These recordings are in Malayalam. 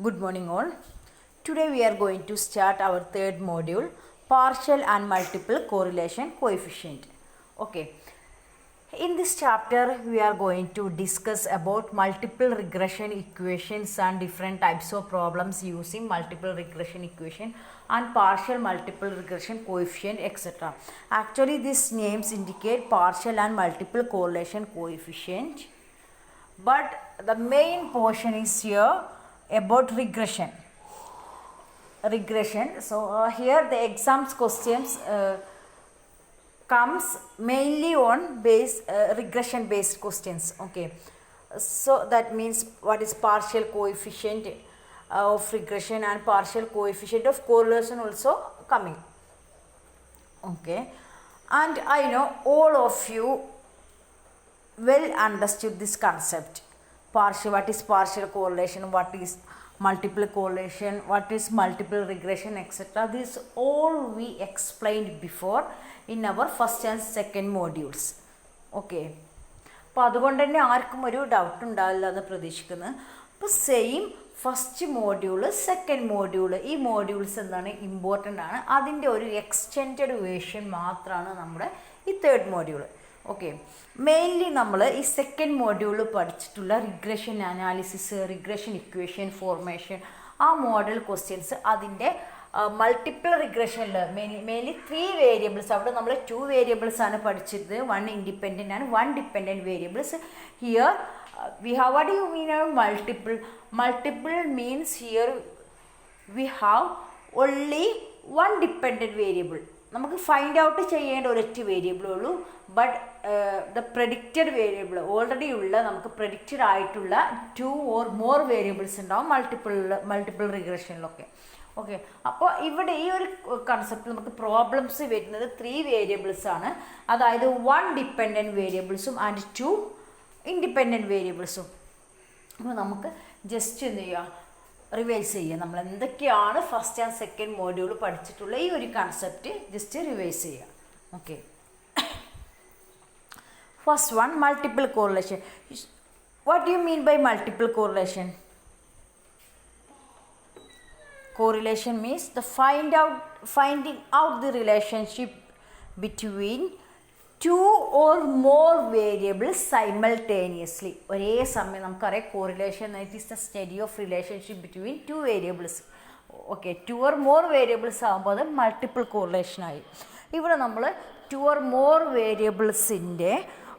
Good morning all. Today we are going to start our third module, partial and multiple correlation coefficient. Okay. In this chapter we are going to discuss about multiple regression equations and different types of problems using multiple regression equation and partial multiple regression coefficient, etc. Actually these names indicate partial and multiple correlation coefficient, but the main portion is here about regression. So here the exams questions comes mainly on regression based questions. Okay, so that means what is partial coefficient of regression and partial coefficient of correlation also coming. Okay, and I know all of you well understood this concept. What is partial correlation, what is multiple correlation, what is multiple regression, etc. This all we explained before in our first and second modules. Okay, അപ്പോൾ അതുകൊണ്ട് തന്നെ ആർക്കും ഒരു ഡൗട്ട് ഉണ്ടാവില്ല എന്ന് പ്രതീക്ഷിക്കുന്നു. അപ്പോൾ same first module second module ഈ മോഡ്യൂൾസ് എന്താണ് ഇമ്പോർട്ടൻ്റ് ആണ്. അതിൻ്റെ ഒരു എക്സ്റ്റെൻഡഡ് വേർഷൻ മാത്രമാണ് നമ്മുടെ ഈ തേർഡ് മോഡ്യൂള്. ഓക്കെ, മെയിൻലി നമ്മൾ ഈ സെക്കൻഡ് മോഡ്യൂൾ പഠിച്ചിട്ടുള്ള regression analysis, regression equation formation, ആ മോഡൽ ക്വസ്റ്റ്യൻസ് അതിൻ്റെ മൾട്ടിപ്പിൾ റിഗ്രഷനിൽ മെയിൻലി 3 വേരിയബിൾസ്, അവിടെ നമ്മൾ 2 വേരിയബിൾസ് ആണ് പഠിച്ചത്. 1 ഇൻഡിപെൻഡൻ്റ് ആണ്, 1 dependent variables. Here we have, what do you mean multiple means here we have only one dependent variable. നമുക്ക് ഫൈൻഡ് ഔട്ട് ചെയ്യേണ്ട ഒരൊറ്റ വേരിയബിളേ ഉള്ളൂ. But the predicted variable already ഉള്ള നമുക്ക് പ്രഡിക്റ്റഡ് ആയിട്ടുള്ള 2 or more വേരിയബിൾസ് ഉണ്ടാവും മൾട്ടിപ്പിൾ റിഗ്രഷനിലൊക്കെ. ഓക്കെ, അപ്പോൾ ഇവിടെ ഈ ഒരു കൺസെപ്റ്റ് നമുക്ക് പ്രോബ്ലംസ് വരുന്നത് 3 വേരിയബിൾസ് ആണ്. അതായത് 1 ഡിപ്പെൻഡൻറ്റ് വേരിയബിൾസും ആൻഡ് 2 ഇൻഡിപെൻഡൻറ്റ് വേരിയബിൾസും. അപ്പോൾ നമുക്ക് ജസ്റ്റ് എന്ത് ചെയ്യുക, റിവൈസ് ചെയ്യുക. നമ്മൾ എന്തൊക്കെയാണ് ഫസ്റ്റ് ആൻഡ് സെക്കൻഡ് മോഡ്യൂൾ പഠിച്ചിട്ടുള്ള ഈ ഒരു കൺസെപ്റ്റ് ജസ്റ്റ് റിവൈസ് ചെയ്യുക. Okay, first one, multiple correlation. What you mean by multiple correlation? Correlation means the finding out the relationship between 2 or more variables simultaneously. ഒരേ സമയം നമുക്കറിയാം correlation it is the study of relationship between 2 variables. Okay, 2 or more variables ആകുമ്പോൾ അത് മൾട്ടിപ്പിൾ കോറിലേഷനായി. ഇവിടെ നമ്മൾ 2 or more വേരിയബിൾസിൻ്റെ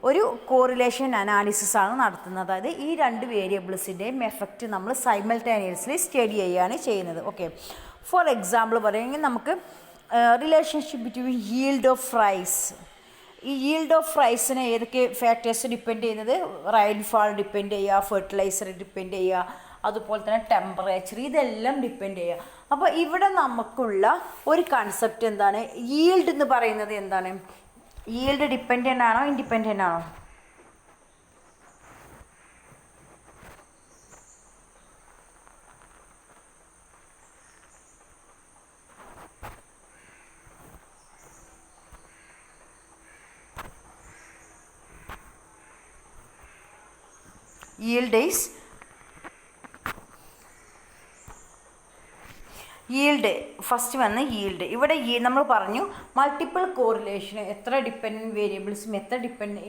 ഒരു കോറിലേഷൻ അനാലിസിസ് ആണ് നടത്തുന്നത്. അതായത് ഈ 2 വേരിയബിൾസിൻ്റെയും എഫക്റ്റ് നമ്മൾ സൈമൾട്ടേനിയസ്ലി സ്റ്റഡി ചെയ്യുകയാണ് ചെയ്യുന്നത്. ഓക്കെ, ഫോർ എക്സാമ്പിൾ പറയുമെങ്കിൽ നമുക്ക് relationship between yield of rice. ഈ yield ഓഫ് റൈസിനെ ഏതൊക്കെ ഫാക്ടേഴ്സ് ഡിപ്പെൻഡ് ചെയ്യുന്നത്? റെയിൻഫാൾ ഡിപ്പെൻഡ് ചെയ്യുക, ഫെർട്ടിലൈസർ ഡിപ്പെൻഡ് ചെയ്യുക, അതുപോലെ തന്നെ ടെമ്പറേച്ചർ, ഇതെല്ലാം ഡിപ്പെൻഡ് ചെയ്യുക. അപ്പോൾ ഇവിടെ നമുക്കുള്ള ഒരു കൺസെപ്റ്റ് എന്താണ്? yield എന്ന് പറയുന്നത് എന്താണ്? yield ഡിപ്പെൻഡൻ്റ് ആണോ ഇൻഡിപെൻഡൻ്റ് ആണോ? yield ഫസ്റ്റ് വന്ന് yield. ഇവിടെ നമ്മൾ പറഞ്ഞു മൾട്ടിപ്പിൾ കോറിലേഷൻ എത്ര ഡിപ്പെൻഡൻറ്റ് വേരിയബിൾസും എത്ര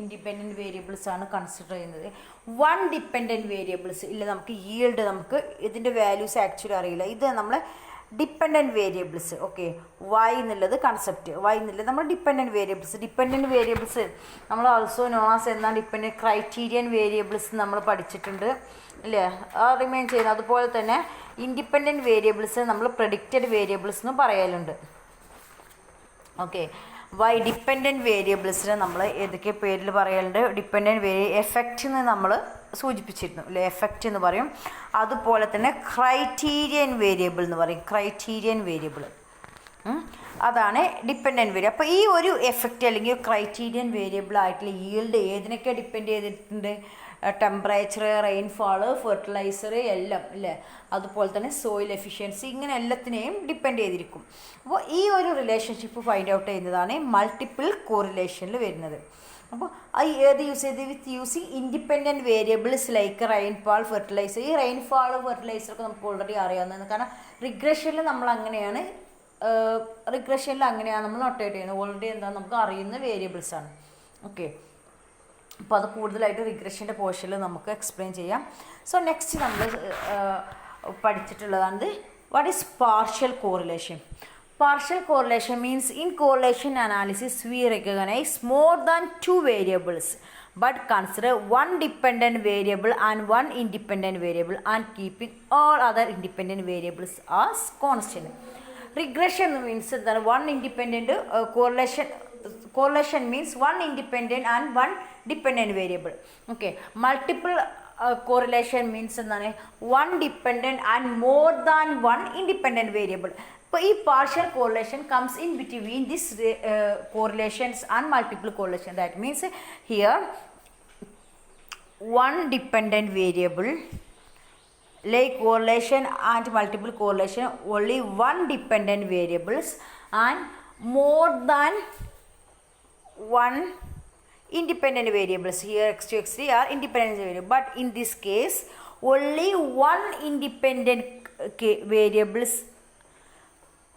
ഇൻഡിപെൻഡൻറ്റ് വേരിയബിൾസ് ആണ് കൺസിഡർ ചെയ്യുന്നത്. 1 ഡിപ്പെൻഡൻറ്റ് വേരിയബിൾസ് ഇല്ല, നമുക്ക് yield നമുക്ക് ഇതിൻ്റെ വാല്യൂസ് ആക്ച്വലി അറിയില്ല. ഇത് നമ്മൾ ഡിപ്പെൻഡൻറ്റ് വേരിയബിൾസ്. ഓക്കെ, y എന്നുള്ളത് കൺസെപ്റ്റ്, y എന്നുള്ളത് നമ്മൾ ഡിപ്പെൻഡൻറ്റ് വേരിയബിൾസ് നമ്മൾ ഓൾസോ നോസ് എന്നാൽ ഡിപ്പെൻഡൻറ്റ് ക്രൈറ്റീരിയൻ വേരിയബിൾസ് നമ്മൾ പഠിച്ചിട്ടുണ്ട് അല്ലേ, റിമെയിൻ ചെയ്യുന്നത്. അതുപോലെ തന്നെ ഇൻഡിപെൻഡൻറ്റ് വേരിയബിൾസ് നമ്മൾ പ്രെഡിക്റ്റഡ് വേരിയബിൾസ് എന്ന് പറയലുണ്ട്. ഓക്കെ, ഡിപ്പെൻഡൻറ്റ് വേരിയബിൾസിന് നമ്മൾ ഏതൊക്കെ പേരിൽ പറയലുണ്ട്? ഡിപ്പെൻഡൻറ്റ് എഫക്റ്റ് എന്ന് നമ്മൾ സൂചിപ്പിച്ചിരുന്നു അല്ലേ, എഫക്റ്റ് എന്ന് പറയും. അതുപോലെ തന്നെ ക്രൈറ്റീരിയൻ വേരിയബിൾ എന്ന് പറയും, ക്രൈറ്റീരിയൻ വേരിയബിൾ അതാണ് ഡിപ്പെൻഡൻറ്റ് വേരിയബിൾ. അപ്പോൾ ഈ ഒരു എഫക്റ്റ് അല്ലെങ്കിൽ ക്രൈറ്റീരിയൻ വേരിയബിൾ ആയിട്ടുള്ള yield ഏതിനൊക്കെ ഡിപ്പെൻഡ് ചെയ്തിട്ടുണ്ട്? ടെമ്പറേച്ചർ, റെയിൻഫാള്, ഫെർട്ടിലൈസർ എല്ലാം അല്ലേ, അതുപോലെ തന്നെ സോയിൽ എഫിഷ്യൻസി, ഇങ്ങനെ എല്ലാത്തിനെയും ഡിപ്പെൻഡ് ചെയ്തിരിക്കും. അപ്പോൾ ഈ ഒരു റിലേഷൻഷിപ്പ് ഫൈൻഡ് ഔട്ട് ചെയ്യുന്നതാണ് മൾട്ടിപ്പിൾ കോറിലേഷനിൽ വരുന്നത്. അപ്പോൾ ഏത് യൂസ് ചെയ്ത് with using independent variables like rainfall, fertiliser. ഈ റെയിൻഫാൾ ഫെർട്ടിലൈസറൊക്കെ നമുക്ക് ഓൾറെഡി അറിയാവുന്നതാണ്. കാരണം റിഗ്രഷനിൽ നമ്മൾ അങ്ങനെയാണ് നമ്മൾ നൊട്ടേറ്റ് ചെയ്യുന്നത്. ഓൾറെഡി എന്താ നമുക്ക് അറിയുന്ന വേരിയബിൾസാണ്. ഓക്കെ, അപ്പോൾ അത് കൂടുതലായിട്ട് റിഗ്രഷൻ്റെ പോർഷനിൽ നമുക്ക് എക്സ്പ്ലെയിൻ ചെയ്യാം. സോ നെക്സ്റ്റ് നമ്മൾ പഠിച്ചിട്ടുള്ളതാണ് what is partial correlation. Partial correlation means in correlation analysis we recognize more than two variables but consider one dependent variable and one independent variable and keeping all other independent variables as constant. Regression means that one independent correlation means one independent and one dependent variable. Okay, multiple correlation means one dependent and more than one independent variable. അപ്പോൾ ഈ partial correlation comes in between this correlations and multiple correlation. That means here one dependent variable like correlation and multiple correlation, only one dependent variables and more than one independent variables. Here x2 x3 are independent variables, but in this case only one independent variables.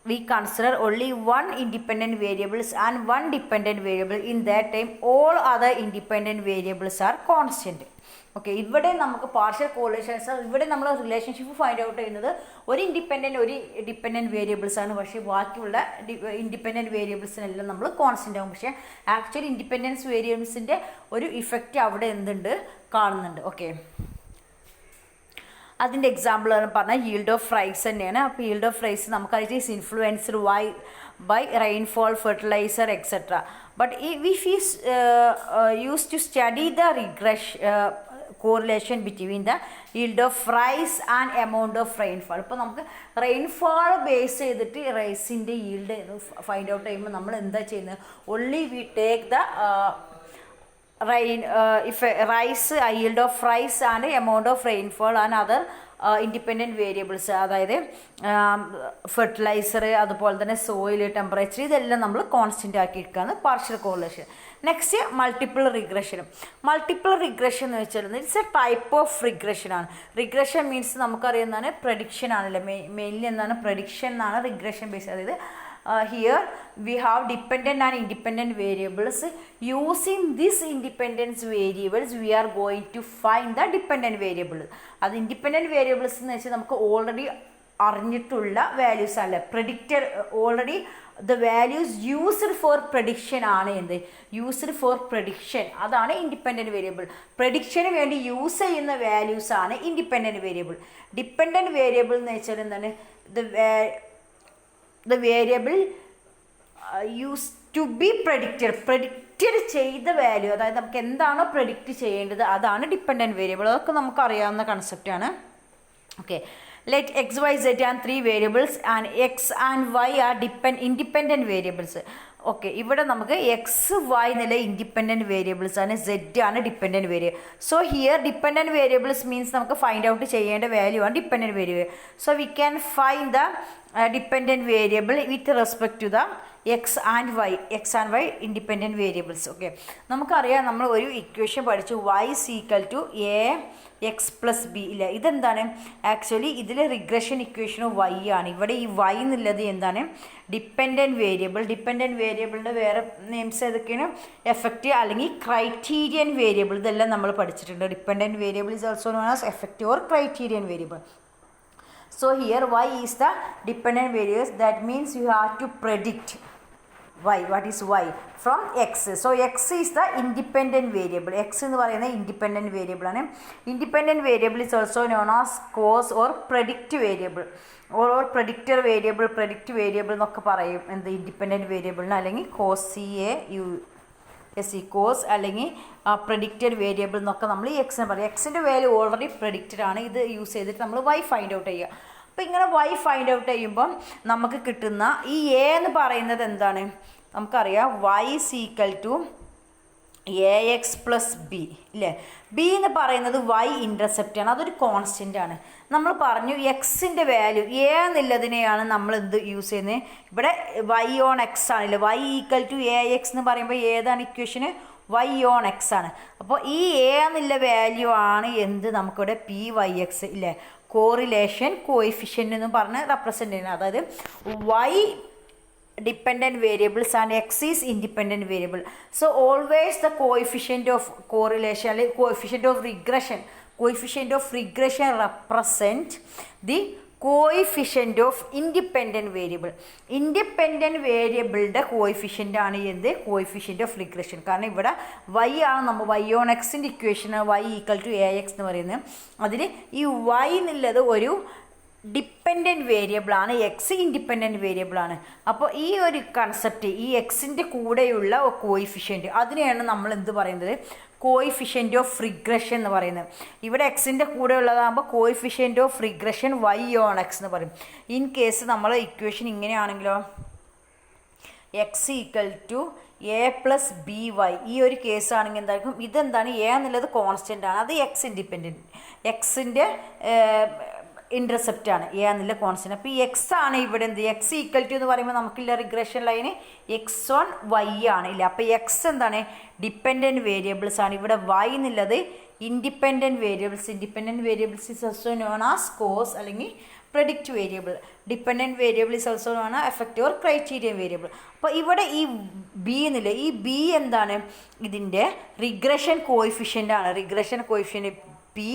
We consider only one independent variables and one dependent variable. In that time all other independent variables are constant. Okay, ഇവിടെ നമുക്ക് പാർഷ്യൽ കോറിലേഷൻസ്, ഇവിടെ നമ്മൾ റിലേഷൻഷിപ്പ് ഫൈൻഡ് ഔട്ട് ചെയ്യുന്നത് ഒരു ഇൻഡിപെൻഡൻറ്റ് ഒരു ഡിപ്പെൻഡൻറ്റ് വേരിയബിൾസ് ആണ്. പക്ഷേ ബാക്കിയുള്ള ഇൻഡിപെൻഡൻറ്റ് വേരിയബിൾസിനെല്ലാം നമ്മൾ കോൺസ്റ്റൻ്റ് ആകും. പക്ഷേ ആക്ച്വലി ഇൻഡിപെൻഡൻസ് വേരിയബിൾസിൻ്റെ ഒരു ഇഫക്റ്റ് അവിടെ എന്തുണ്ട് കാണുന്നുണ്ട്. ഓക്കെ, അതിൻ്റെ എക്സാമ്പിൾ എന്ന് പറഞ്ഞാൽ yield of rice തന്നെയാണ്. അപ്പോൾ yield of rice നമുക്കറിയാം is influenced by rainfall, fertilizer, etc. But if we used to study the correlation between the yield of rice and amount of rainfall. ഇപ്പോൾ നമുക്ക് റെയിൻഫാൾ ബേസ് ചെയ്തിട്ട് റൈസിൻ്റെ yield ഫൈൻഡ് ഔട്ട് ചെയ്യുമ്പോൾ നമ്മൾ എന്താ ചെയ്യുന്നത്? only we take the if rice, yield of rice and amount of rainfall and other independent variables, അതായത് ഫെർട്ടിലൈസർ, അതുപോലെ തന്നെ സോയിൽ, ടെമ്പറേച്ചർ, ഇതെല്ലാം നമ്മൾ കോൺസ്റ്റൻ്റ് ആക്കിയിരിക്കുകയാണ് partial correlation. Next multiple regression. Multiple regression എന്ന് വെച്ചാൽ it's a type of regression ആണ്. റിഗ്രഷൻ മീൻസ് നമുക്കറിയുന്നതാണ് പ്രഡിക്ഷൻ ആണല്ലേ, മെയിൻലി എന്താണ് പ്രഡിക്ഷൻ എന്നാണ് റിഗ്രഷൻ ബേസ്. അതായത് here we have dependent and independent variables. Using these independent variables we are going to find the dependent variable. അത് ഇൻഡിപെൻഡൻറ്റ് വേരിയബിൾസ് എന്ന് വെച്ചാൽ നമുക്ക് ഓൾറെഡി അറിഞ്ഞിട്ടുള്ള വാല്യൂസ് അല്ല, predicted already the values used for prediction ആണ്. എന്ത് യൂസ്ഡ് ഫോർ പ്രഡിക്ഷൻ, അതാണ് ഇൻഡിപെൻഡൻറ്റ് വേരിയബിൾ. പ്രഡിക്ഷന് വേണ്ടി യൂസ് ചെയ്യുന്ന വാല്യൂസ് ആണ് ഇൻഡിപെൻഡൻറ്റ് വേരിയബിൾ. ഡിപ്പെൻഡൻറ്റ് വേരിയബിൾ എന്ന് വെച്ചാൽ എന്താണ്? the variable used to be predicted ചെയ്ത വാല്യൂ, അതായത് നമുക്ക് എന്താണോ പ്രഡിക്റ്റ് ചെയ്യേണ്ടത് അതാണ് ഡിപ്പെൻഡൻറ്റ് വേരിയബിൾ. അതൊക്കെ നമുക്ക് അറിയാവുന്ന കൺസെപ്റ്റാണ്. Okay, let x y z and 3 variables and x and y are independent variables. Okay, ഇവിടെ നമുക്ക് എക്സ് വൈ എന്നുള്ള ഇൻഡിപെൻഡൻറ്റ് വേരിയബിൾസ് ആണ്, സെഡ് ആണ് dependent variable. So here dependent variables means നമുക്ക് ഫൈൻഡ് ഔട്ട് ചെയ്യേണ്ട വാല്യൂ ആണ് dependent variable. So we can find the dependent variable with respect to the x and y independent variables. Okay, നമുക്കറിയാം നമ്മൾ ഒരു ഇക്വേഷൻ പഠിച്ചു y is equal to a x plus b. ഇല്ല, ഇതെന്താണ്? ആക്ച്വലി ഇതിൽ റിഗ്രഷൻ ഇക്വേഷൻ y ആണ്. ഇവിടെ ഈ y എന്നുള്ളത് എന്താണ്? Dependent variable. ഡിപ്പെൻഡൻറ്റ് വേരിയബിളിൻ്റെ വേറെ നെയിംസ് ഏതൊക്കെയാണ്? എഫക്റ്റീവ് അല്ലെങ്കിൽ ക്രൈറ്റീരിയൻ വേരിയബിൾ. ഇതെല്ലാം നമ്മൾ പഠിച്ചിട്ടുണ്ട്. Dependent variable is also known as effective or criterion variable. So here y is the dependent variable. That means you have to predict y. What is y? From x. So x is the independent variable. X എന്ന് പറയുന്നത് ഇൻഡിപെൻഡൻറ്റ് വേരിയബിൾ ആണ്. Independent variable is also known as cause or predict variable or predictor variable, predict variable എന്നൊക്കെ പറയും. എന്ത് ഇൻഡിപെൻഡൻറ്റ് വേരിയബിളിന് അല്ലെങ്കിൽ cos കോസ് അല്ലെങ്കിൽ പ്രഡിക്റ്റഡ് വേരിയബിൾ എന്നൊക്കെ നമ്മൾ ഈ എക്സിനെ പറയും. എക്സിൻ്റെ വാല്യൂ ഓൾറെഡി പ്രഡിക്റ്റഡ് ആണ്. ഇത് യൂസ് ചെയ്തിട്ട് നമ്മൾ വൈ ഫൈൻഡ് ഔട്ട് ചെയ്യുക. അപ്പോൾ ഇങ്ങനെ വൈ ഫൈൻഡ് ഔട്ട് ചെയ്യുമ്പം നമുക്ക് കിട്ടുന്ന ഈ എ എന്ന് പറയുന്നത് എന്താണ്? നമുക്കറിയാം y is equal to ax plus b ഇല്ലേ. ബി എന്ന് പറയുന്നത് y ഇൻ്റർസെപ്റ്റ് ആണ്, അതൊരു കോൺസ്റ്റൻ്റ് ആണ്. നമ്മൾ പറഞ്ഞു എക്സിൻ്റെ വാല്യൂ എ എന്നുള്ളതിനെയാണ് നമ്മൾ എന്ത് യൂസ് ചെയ്യുന്നത്? ഇവിടെ y on x ആണല്ലേ. y equal to a x എന്ന് പറയുമ്പോൾ ഏതാണ് ഇക്വേഷന്? വൈ ഓൺ എക്സ് ആണ്. അപ്പോൾ ഈ എ എന്നുള്ള വാല്യൂ ആണ് എന്ത് നമുക്കിവിടെ പി വൈ എക്സ് ഇല്ലേ കോറിലേഷൻ കോഎഫിഷ്യൻ്റ് എന്ന് പറഞ്ഞ് റെപ്രസെൻ്റ് ചെയ്യുന്നത്. അതായത് Y dependent variables and x is independent variable. So always the coefficient of correlation, coefficient of regression represent the coefficient of independent variable. Independent variable ടെ coefficient ആണ് എന്ത് coefficient of regression. കാരണം ഇവിടെ y ആണ് നമ്മൾ y on x ൻ്റെ equation y equal to ax എന്ന് പറയുന്നത്. അതിൽ ഈ y എന്നുള്ളത് ഒരു ഡിപ്പെൻഡൻറ്റ് വേരിയബിൾ ആണ്, എക്സ് ഇൻഡിപെൻഡൻറ്റ് വേരിയബിൾ ആണ്. അപ്പോൾ ഈ ഒരു കൺസെപ്റ്റ് ഈ എക്സിൻ്റെ കൂടെയുള്ള കോയിഫിഷ്യൻറ്റ് അതിനെയാണ് നമ്മൾ എന്ത് പറയുന്നത് കോയിഫിഷ്യൻ്റ് ഓഫ് റിഗ്രഷൻ എന്ന് പറയുന്നത്. ഇവിടെ എക്സിൻ്റെ കൂടെ ഉള്ളതാകുമ്പോൾ coefficient of regression y on x എന്ന് പറയും. ഇൻ കേസ് നമ്മൾ ഇക്വേഷൻ ഇങ്ങനെയാണെങ്കിലോ x equal to a plus b y ഈ ഒരു കേസാണെങ്കിൽ എന്തായിരിക്കും ഇതെന്താണ് എ എന്നുള്ളത് കോൺസ്റ്റൻ്റ് ആണ്, അത് എക്സ് ഇൻഡിപെൻഡൻറ്റ് എക്സിൻ്റെ ഇൻ്റർസെപ്റ്റ് ആണ് എ എന്നുള്ള കോൺസ്റ്റൻ്റ്. അപ്പോൾ ഈ എക്സ് ആണ് ഇവിടെ എന്ത് എക്സ് ഈക്വൽ ടു എന്ന് പറയുമ്പോൾ നമുക്കില്ല regression line x on Y ആണ് ഇല്ല. അപ്പോൾ എക്സ് എന്താണ് ഡിപ്പെൻഡൻറ്റ് വേരിയബിൾസ് ആണ്, ഇവിടെ വൈ എന്നുള്ളത് independent variables. Independent variables is also known as cause അല്ലെങ്കിൽ predict variable. Dependent variable is also known as effective or criterion variable. അപ്പോൾ ഇവിടെ ഈ ബി എന്നില്ല ഈ ബി എന്താണ് ഇതിൻ്റെ റിഗ്രഷൻ കോയിഫിഷ്യൻ്റ് ആണ്. റിഗ്രഷൻ കോയിഫിഷ്യൻ്റ് പി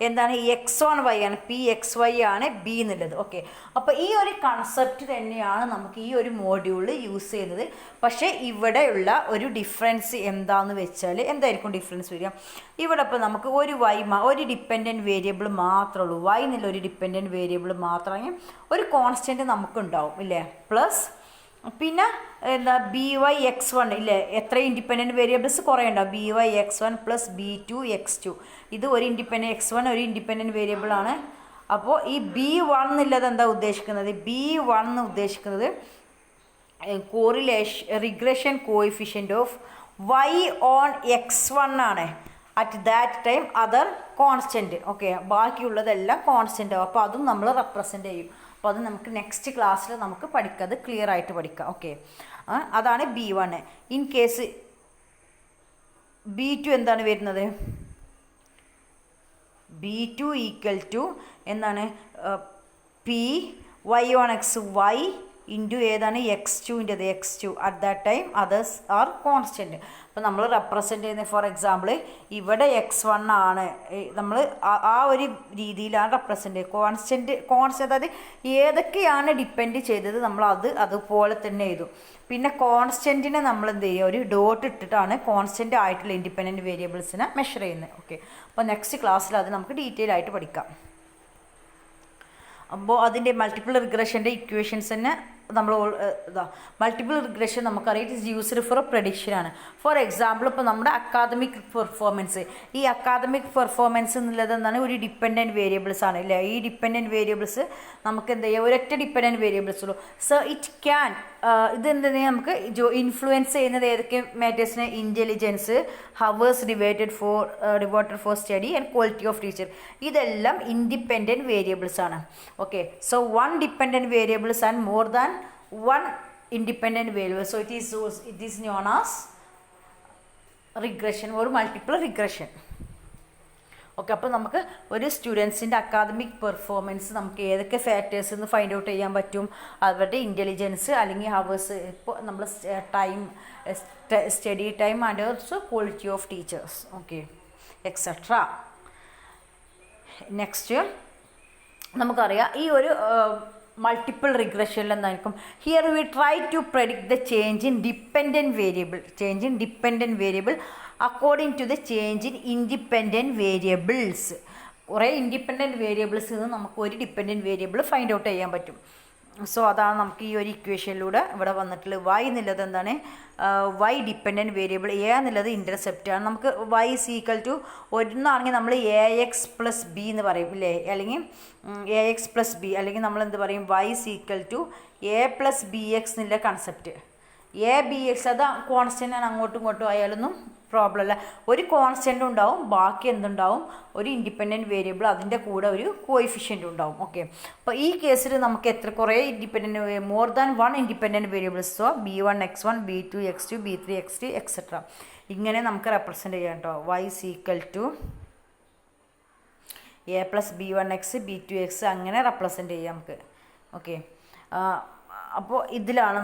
എന്താണ് എക്സ് ഓൺ വൈ ആണ്, പി എക്സ് വൈ ആണ് ബി എന്നുള്ളത്. ഓക്കെ, അപ്പോൾ ഈ ഒരു കൺസെപ്റ്റ് തന്നെയാണ് നമുക്ക് ഈ ഒരു മോഡ്യൂളിൽ യൂസ് ചെയ്യുന്നത്. പക്ഷേ ഇവിടെയുള്ള ഒരു ഡിഫറൻസ് എന്താണെന്ന് വെച്ചാൽ എന്തായിരിക്കും ഡിഫറൻസ് വരിക? ഇവിടെ ഇപ്പോൾ നമുക്ക് ഒരു ഒരു ഡിപ്പെൻഡൻറ്റ് വേരിയബിൾ മാത്രമേ ഉള്ളൂ, വൈ എന്നുള്ള ഒരു ഡിപ്പെൻഡൻറ്റ് വേരിയബിൾ മാത്രമേ ഒരു കോൺസ്റ്റൻറ്റ് നമുക്കുണ്ടാവും ഇല്ലേ, പ്ലസ് പിന്നെ എന്താ ബി വൈ എക്സ് വൺ ഇല്ലേ, എത്ര ഇൻഡിപെൻഡൻറ്റ് വേരിയബിൾസ് കുറേ ഉണ്ടാവും. B y x one plus b two x two ഇത് ഒരു ഇൻഡിപെൻഡൻറ്റ് എക്സ് വൺ ഒരു ഇൻഡിപെൻഡൻറ്റ് വേരിയബിൾ ആണ്. അപ്പോൾ ഈ ബി വൺ എന്നുള്ളത് എന്താ ഉദ്ദേശിക്കുന്നത്? ബി വൺ എന്ന് ഉദ്ദേശിക്കുന്നത് regression coefficient of Y on X one ആണ് at that time other constant. Okay, ബാക്കിയുള്ളതെല്ലാം കോൺസ്റ്റൻ്റ് ആവും. അപ്പോൾ അതും നമ്മൾ റെപ്രസെൻ്റ് ചെയ്യും. അപ്പോൾ അത് നമുക്ക് നെക്സ്റ്റ് ക്ലാസ്സിൽ നമുക്ക് പഠിക്കാം, അത് ക്ലിയർ ആയിട്ട് പഠിക്കാം. ഓക്കെ, അതാണ് B one. In case B two എന്താണ് വരുന്നത്? ബി ടു ഈക്വൽ ടു എന്താണ് P Y on X Y into ഏതാണ് എക്സ് ടുവിൻ്റെത് X two at that time others are constant. അപ്പോൾ നമ്മൾ റെപ്രസെൻ്റ് ചെയ്യുന്നത് ഫോർ എക്സാമ്പിൾ ഇവിടെ എക്സ് വൺ ആണ്, നമ്മൾ ആ ഒരു രീതിയിലാണ് റെപ്രസെൻ്റ് ചെയ്യുക. കോൺസ്റ്റൻറ്റ് അതായത് ഏതൊക്കെയാണ് ഡിപ്പെൻഡ് ചെയ്തത് നമ്മൾ അതുപോലെ തന്നെ എഴുതും. പിന്നെ കോൺസ്റ്റൻറ്റിനെ നമ്മൾ എന്ത് ചെയ്യുക ഒരു ഡോട്ട് ഇട്ടിട്ടാണ് കോൺസ്റ്റൻ്റ് ആയിട്ടുള്ള ഇൻഡിപെൻഡൻറ്റ് വേരിയബിൾസിനെ മെഷർ ചെയ്യുന്നത്. ഓക്കെ, അപ്പോൾ നെക്സ്റ്റ് ക്ലാസ്സിൽ അത് നമുക്ക് ഡീറ്റെയിൽ ആയിട്ട് പഠിക്കാം. അപ്പോൾ അതിൻ്റെ മൾട്ടിപ്പിൾ റിഗ്രഷൻ്റെ ഇക്വേഷൻസ് തന്നെ നമ്മൾ മൾട്ടിപ്പിൾ റിഗ്രഷൻ നമുക്കറിയാം it is used for prediction ആണ്. ഫോർ എക്സാമ്പിൾ ഇപ്പോൾ നമ്മുടെ അക്കാദമിക് പെർഫോമൻസ്, ഈ അക്കാദമിക് പെർഫോമൻസ് എന്നുള്ളത് എന്താണ് ഒരു ഡിപ്പെൻഡൻറ്റ് വേരിയബിൾസ് ആണ് ഇല്ലേ. ഈ ഡിപ്പെൻഡൻറ്റ് വേരിയബിൾസ് നമുക്ക് എന്ത് ചെയ്യുക ഒരൊറ്റ ഡിപ്പെൻഡൻറ്റ് വേരിയബിൾസ് ഉള്ളൂ. സോ ഇറ്റ് ക്യാൻ ഇതെന്താ നമുക്ക് ഇൻഫ്ലുവൻസ് ചെയ്യുന്നത് ഏതൊക്കെ മാറ്റേഴ്സിനെ? Intelligence, hours devoted for study and quality of teacher. ഇതെല്ലാം ഇൻഡിപെൻഡൻറ്റ് വേരിയബിൾസ് ആണ്. Okay, so one dependent variables and more than one independent variable, so it is known as regression or multiple regression. Okay, അപ്പോൾ നമുക്ക് ഒരു സ്റ്റുഡൻസിൻ്റെ അക്കാദമിക് പെർഫോമൻസ് നമുക്ക് ഏതൊക്കെ ഫാക്ടേഴ്സ് എന്ന് ഫൈൻഡ് ഔട്ട് ചെയ്യാൻ പറ്റും? അവരുടെ ഇൻ്റലിജൻസ് അല്ലെങ്കിൽ ഹവേഴ്സ്, ഇപ്പോൾ നമ്മൾ time study time and also quality of teachers. Okay, etcetera. Next നമുക്കറിയാം ഈ ഒരു മൾട്ടിപ്പിൾ റിഗ്രഷനിൽ എന്തായിരിക്കും? Here we try to predict the change in dependent variable according to the change in independent variables. കുറേ ഇൻഡിപെൻഡൻറ്റ് വേരിയബിൾസിൽ നിന്ന് നമുക്ക് ഒരു ഡിപ്പെൻഡൻറ്റ് വേരിയബിൾ ഫൈൻഡ് ഔട്ട് ചെയ്യാൻ പറ്റും. സോ അതാണ് നമുക്ക് ഈ ഒരു ഇക്വേഷനിലൂടെ ഇവിടെ വന്നിട്ടുള്ളത്. വൈ എന്നുള്ളത് എന്താണ്? വൈ ഡിപ്പെൻഡൻറ്റ് വേരിയബിൾ, എ എന്നുള്ളത് ഇൻ്റർസെപ്റ്റ് ആണ്. നമുക്ക് വൈ ഇസ് ഈക്വൽ ടു ഒന്നാണെങ്കിൽ നമ്മൾ എ എക്സ് പ്ലസ് ബി എന്ന് പറയും ഇല്ലേ, അല്ലെങ്കിൽ എ എക്സ് പ്ലസ് ബി, അല്ലെങ്കിൽ നമ്മൾ എന്ത് പറയും y is equal to a plus b x എന്നുള്ള കൺസെപ്റ്റ്. എ ബി എക്സ് അത് കോൺസ്റ്റൻ്റ് ആണ്, അങ്ങോട്ടും ഇങ്ങോട്ടും ആയാലൊന്നും പ്രോബ്ലം അല്ല. ഒരു കോൺസ്റ്റൻ്റ് ഉണ്ടാവും, ബാക്കി എന്തുണ്ടാവും, ഒരു ഇൻഡിപെൻഡൻറ്റ് വേരിയബിൾ, അതിൻ്റെ കൂടെ ഒരു കോയിഫിഷ്യൻ്റ് ഉണ്ടാവും. ഓക്കെ, അപ്പോൾ ഈ കേസിൽ നമുക്ക് കുറേ independent, more than 1 independent variables, so B1 x1 B2 x2 B3 x3 etcetera ഇങ്ങനെ നമുക്ക് റെപ്രസെൻ്റ് ചെയ്യാം കേട്ടോ. y = a + b1x b2x അങ്ങനെ റെപ്രസെൻ്റ് ചെയ്യാം നമുക്ക്. ഓക്കെ, അപ്പോൾ ഇതിലാണ്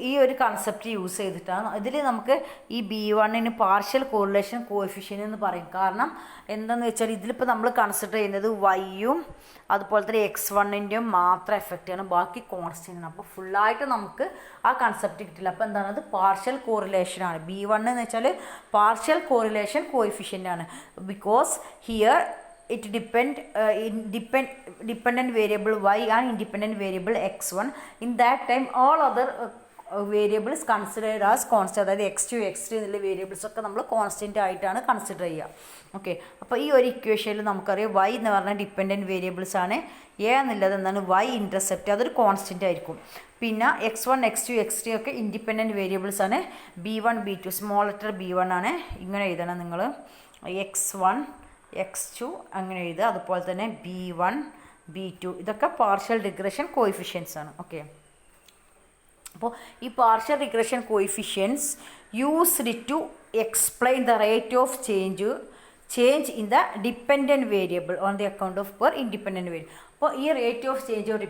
ഈ ഒരു കൺസെപ്റ്റ് യൂസ് ചെയ്തിട്ടാണ് ഇതിൽ നമുക്ക് ഈ B1 പാർഷ്യൽ കോറിലേഷൻ കോഎഫിഷ്യൻ്റ് എന്ന് പറയും. കാരണം എന്താണെന്ന് വെച്ചാൽ ഇതിലിപ്പോൾ നമ്മൾ കൺസിഡർ ചെയ്യുന്നത് വൈയും അതുപോലെ തന്നെ x1 മാത്രം എഫക്റ്റ് ചെയ്യണം, ബാക്കി കോൺസ്റ്റൻ്റ് ആണ്. അപ്പോൾ ഫുള്ളായിട്ട് നമുക്ക് ആ കൺസെപ്റ്റ് കിട്ടില്ല. അപ്പോൾ എന്താണ്, അത് പാർഷ്യൽ കോറിലേഷനാണ്. B1 എന്ന് വെച്ചാൽ പാർഷ്യൽ കോറിലേഷൻ കോഎഫിഷ്യൻ്റ് ആണ്. Because here it dependent variable y and independent variable x1. In that time all other variables considered as constant, അതായത് x2 x3 എന്നുള്ള വേരിയബിൾസ് ഒക്കെ നമ്മൾ കോൺസ്റ്റൻ്റ് ആയിട്ടാണ് കൺസിഡർ ചെയ്യുക. ഓക്കെ, അപ്പോൾ ഈ ഒരു ഇക്വേഷനിൽ നമുക്കറിയാം y എന്ന് പറഞ്ഞാൽ ഡിപ്പെൻഡൻറ്റ് വേരിയബിൾസ് ആണ്, a എന്നുള്ളത് എന്താണ് y ഇൻ്റർസെപ്റ്റ്, അതൊരു കോൺസ്റ്റൻ്റ് ആയിരിക്കും. പിന്നെ x1 x2 x3 ഒക്കെ ഇൻഡിപെൻഡൻറ്റ് വേരിയബിൾസ് ആണ്. B1 B2 small letter B1 ആണ്, ഇങ്ങനെ എഴുതണം നിങ്ങൾ, x1 x2 അങ്ങനെ എഴുതുക. അതുപോലെ തന്നെ B1 B2 ഇതൊക്കെ പാർഷ്യൽ റിഗ്രഷൻ കോഎഫിഷ്യൻസ് ആണ്. ഓക്കെ, അപ്പോൾ ഈ partial regression coefficients used to explain the rate of change in the dependent variable on the account of per independent variable. അപ്പോൾ ഈ rate of change of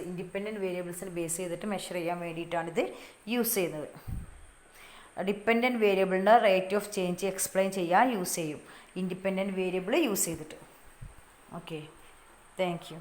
independent വേരിയബിൾസിന് ബേസ് ചെയ്തിട്ട് മെഷർ ചെയ്യാൻ വേണ്ടിയിട്ടാണ് ഇത് യൂസ് ചെയ്യുന്നത്. ഡിപ്പെൻഡൻറ്റ് വേരിയബിളിൻ്റെ റേറ്റ് ഓഫ് ചേഞ്ച് എക്സ്പ്ലെയിൻ ചെയ്യാൻ യൂസ് ചെയ്യും, ഇൻഡിപെൻഡൻറ്റ് വേരിയബിൾ യൂസ് ചെയ്തിട്ട്. Okay, thank U.